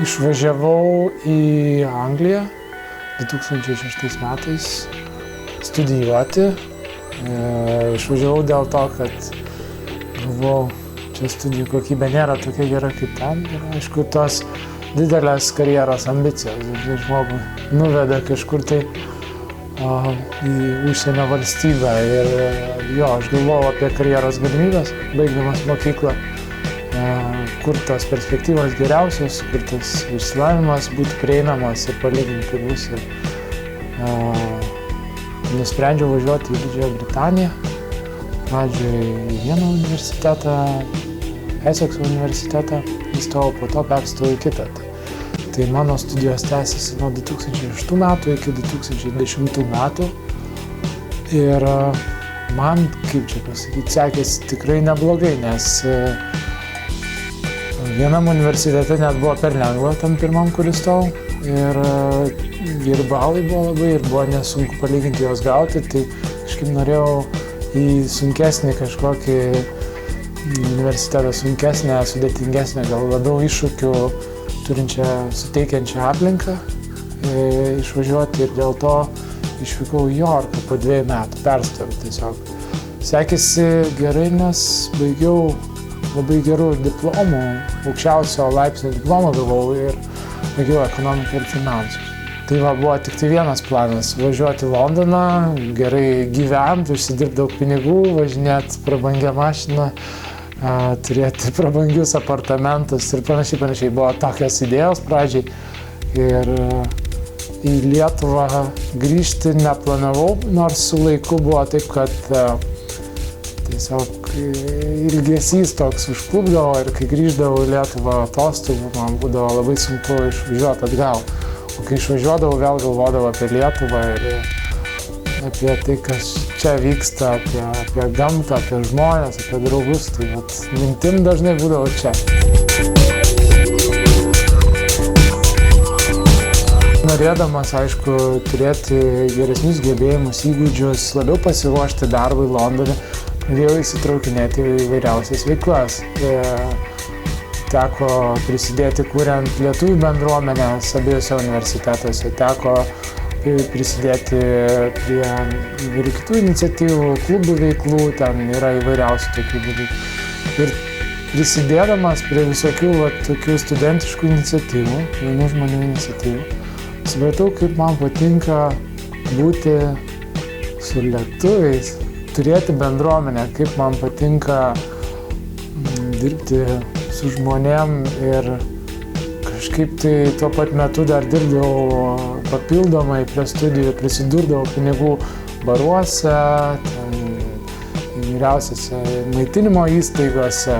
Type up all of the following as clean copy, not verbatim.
Išvažiavau į Angliją 2006 metais studijuoti. Išvažiavau dėl to, kad galvojau, čia studijų kokybė nėra tokia gera kaip ten. Ir aišku, tos didelės karjeros ambicijos žmogų nuveda kažkur tai į užsienio valstybę. Ir jo, aš galvojau apie karjeros galimybės, baigdamas mokyklą, kur tos perspektyvos geriausios, kur tas išsilavinimas būtų prieinamas ir palyginti pigus. Nusprendžiau važiuoti į Didžiąją Britaniją. Pradžioj į vieną universitetą, Esekso universitetą, įstojau, po to perstojau į kitą. Tai mano studijos tęsiasi nuo 2006 metų iki 2010 metų. Ir man, kaip čia pasakyti, sekėsi tikrai neblogai, nes vienam universitete net buvo per lengva tam pirmam, kuris stojau. Ir balai buvo labai, ir buvo nesunku palyginti juos gauti, tai kažkaip norėjau į sunkesnį kažkokį universitetą, sunkesnę, sudėtingesnę, gal labiau iššūkių turinčią, suteikiančią aplinką išvažiuoti, ir dėl to išvykau į Jorką po 2 metų, perstojau tiesiog. Sekėsi gerai, nes baigiau labai gerų diplomų, aukščiausio laipsnio diplomą gavau ir baigiau ekonomiką ir finansus. Tai buvo tik tai vienas planas – važiuoti į Londoną, gerai gyventi, užsidirbti daug pinigų, važinėti prabangią mašiną, turėti prabangius apartamentus ir panašiai. Buvo tokios idėjos pradžiai. Ir į Lietuvą grįžti neplanavau, nors su laiku buvo taip, kad tiesiog ilgesys toks užklupdavo, ir kai grįždavau į Lietuvą atostogų, man būdavo labai sunku išvažiuoti atgal. O kai išvažiuodavau, vėl galvodavau apie Lietuvą ir apie tai, kas čia vyksta, apie gamtą, apie žmonės, apie draugus. Tai mintim dažnai būdavau čia. Norėdamas, aišku, turėti geresnius gebėjimus, įgūdžius, labiau pasiruošti darbui Londone, pradėjau įsitraukinėti į įvairiausias veiklas. Teko prisidėti kuriant lietuvių bendruomenės abiejose universitetuose, teko prisidėti prie įvairių kitų iniciatyvų, klubų veiklų, ten yra įvairiausių tokių dalykų. Ir prisidėdamas prie visokių tokių studentiškų iniciatyvų, jaunų žmonių iniciatyvų, supratau, kaip man patinka būti su lietuviais, turėti bendruomenę, kaip man patinka dirbti su žmonėm, ir kažkaip tai tuo pat metu dar dirbdavau papildomai prie studijų, prisidurdavau pinigų baruose, įvairiausiose maitinimo įstaigose.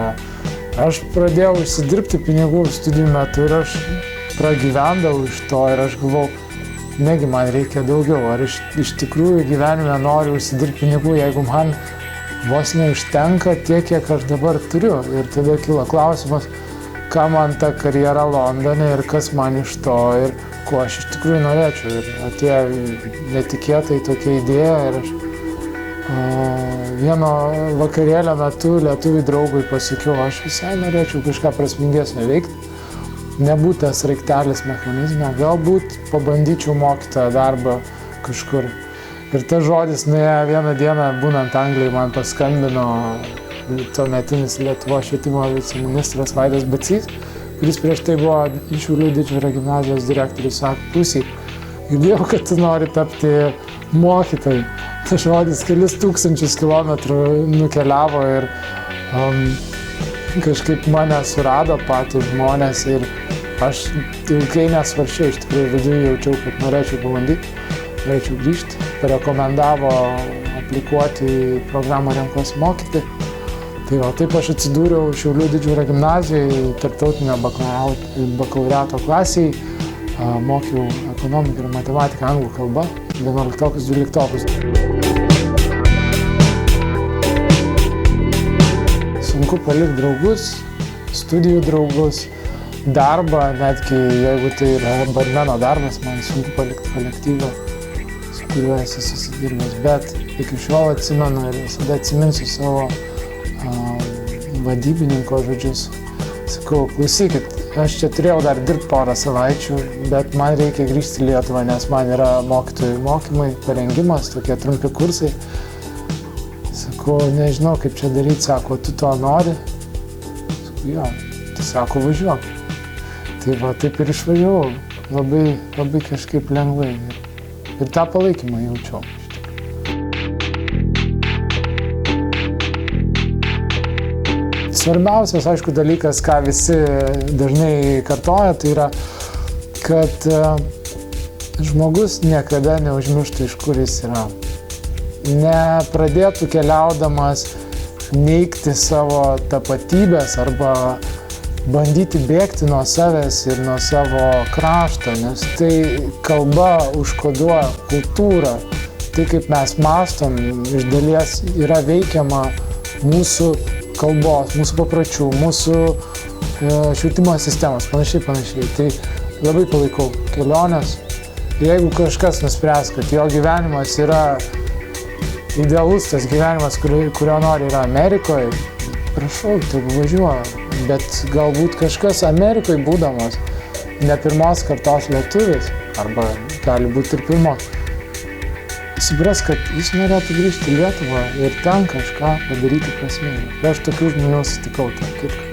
Aš pradėjau užsidirbti pinigų studijų metu ir aš pragyvendavau iš to, ir aš galvojau, negi man reikia daugiau, ar iš tikrųjų gyvenime noriu užsidirbti pinigų, jeigu man vos neužtenka tiek, kiek aš dabar turiu. Ir tada kilo klausimas, ką man ta karjera Londone ir kas man iš to ir ko aš iš tikrųjų norėčiau. Ir atėjo netikėtai tokia idėja, ir aš vieno vakarėlio metu lietuvių draugui pasakiau, aš visai norėčiau kažką prasmingesnio veikti, nebūti tas raiktelis mechanizme, galbūt pabandyčiau mokytojo darbą kažkur. Ir tas žodis nuėjo vieną dieną, būnant Anglijai, man paskambino tuometinis Lietuvos švietimo viceministras Vaidas Bacys, kuris prieš tai buvo Šiaulių Didždvario gimnazijos direktorius, sako, klausyk, girdėjau, kad tu nori tapti mokytoju. Tas žodis kelis tūkstančius kilometrų nukeliavo ir kažkaip mane surado patys žmonės, ir aš ilgai nesvaršiau, iš tikrųjų viduje jaučiau, kad norėčiau pabandyti. Norėčiau grįžti, parekomendavo aplikuoti į programą Renkuosi mokyti. Taip aš atsidūriau Šiaulių Didždvario gimnazijoje, tarptautinio bakalaureato klasėje, mokiau ekonomiką ir matematiką anglų kalba, 11-12. Sunku palikti draugus, studijų draugus, darbą, netgi jeigu tai yra barmeno darbas, man sunku palikti kolektyvą, kuriuo esu susidirbęs, bet iki šiol atsimenu ir visada atsiminsiu savo vadybininko žodžius. Sakau, klausykit, aš čia turėjau dar dirbti porą savaičių, bet man reikia grįžti į Lietuvą, nes man yra mokytojų mokymai, parengimas, tokie trumpi kursai. Sakau, nežinau, kaip čia daryti, sako, tu to nori? Sakau, jo, tai sako, važiuok. Tai va, taip ir išvažiavau, labai kažkaip lengvai ir tą palaikymą jaučiau. Svarbiausias, aišku, dalykas, ką visi dažnai kartoja, tai yra, kad žmogus niekada neužmirštų, iš kur jis yra. Nepradėtų keliaudamas neigti savo tapatybės arba bandyti bėgti nuo savęs ir nuo savo krašto, nes tai kalba užkoduoja kultūrą. Tai, kaip mes mąstom, iš dalies yra veikiama mūsų kalbos, mūsų papročių, mūsų švietimo sistemos, panašiai. Tai labai palaikau keliones. Jeigu kažkas nuspręs, kad jo gyvenimas yra idealus, tas gyvenimas, kurio nori, yra Amerikoje, prašau, tegu važiuoja. Bet galbūt kažkas Amerikoje būdamas ne pirmos kartos lietuvis, arba gali būti ir pirmos, supras, kad jis norėtų grįžti į Lietuvą ir ten kažką padaryti prasmingą. Aš tokių žmonių sutikau, tarp kitko.